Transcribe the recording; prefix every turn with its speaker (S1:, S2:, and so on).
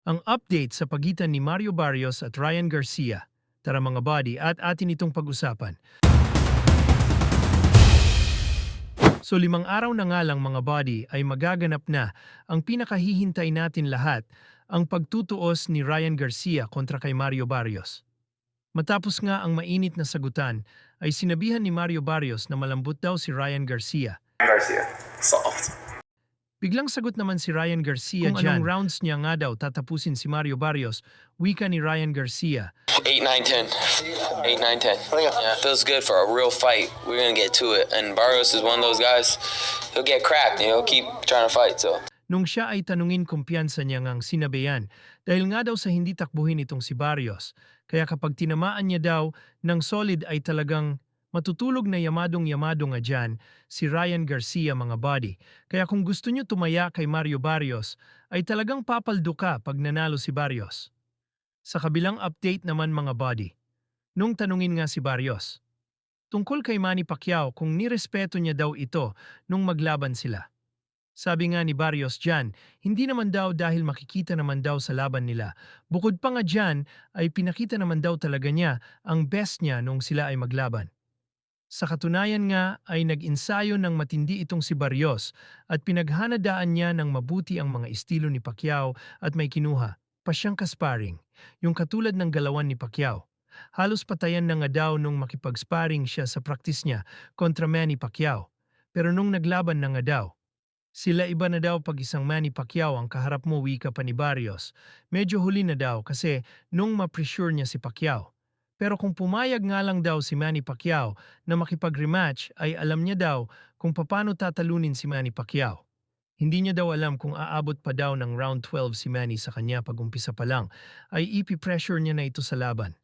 S1: Ang update sa pagitan ni Mario Barrios at Ryan Garcia. Tara mga buddy at atin itong pag-usapan. So 5 araw na nga lang mga buddy ay magaganap na ang pinakahihintay natin lahat, ang pagtutuos ni Ryan Garcia kontra kay Mario Barrios. Matapos nga ang mainit na sagutan, ay sinabihan ni Mario Barrios na malambot daw si Ryan Garcia.
S2: Garcia. Soft.
S1: Biglang sagot naman si Ryan Garcia kung anong rounds niya nga daw tatapusin si Mario Barrios, wika ni Ryan Garcia.
S3: 8, 9, 10. 8, 9, 10. Yeah, feels good for a real fight. We're going to get to it. And Barrios is one of those guys, he'll get cracked and he'll keep trying to fight. So.
S1: Nung siya ay tanungin kumpiyansa niya ngang sinabihan dahil nga daw sa hindi takbuhin itong si Barrios. Kaya kapag tinamaan niya daw ng solid ay talagang matutulog na yamadong-yamado nga dyan si Ryan Garcia mga buddy. Kaya kung gusto niyo tumaya kay Mario Barrios ay talagang papaldo ka pag nanalo si Barrios. Sa kabilang update naman mga buddy, nung tanungin nga si Barrios tungkol kay Manny Pacquiao kung nirespeto niya daw ito nung maglaban sila. Sabi nga ni Barrios dyan, hindi naman daw dahil makikita naman daw sa laban nila. Bukod pa nga dyan ay pinakita naman daw talaga niya ang best niya nung sila ay maglaban. Sa katunayan nga ay nag-insayo ng matindi itong si Barrios at pinaghanadaan niya ng mabuti ang mga estilo ni Pacquiao at may kinuha pa siyang kasparing, yung katulad ng galawan ni Pacquiao. Halos patayan na nga daw nung makipag-sparring siya sa praktis niya kontra Manny Pacquiao. Pero nung naglaban na nga daw, sila iba na daw pag isang Manny Pacquiao ang kaharap mo wika pa ni Barrios. Medyo huli na daw kasi nung ma-pressure niya si Pacquiao. Pero kung pumayag nga lang daw si Manny Pacquiao na makipag-rematch ay alam niya daw kung paano tatalunin si Manny Pacquiao. Hindi niya daw alam kung aabot pa daw ng round 12 si Manny sa kanya pag umpisa pa lang ay ipi-pressure niya na ito sa laban.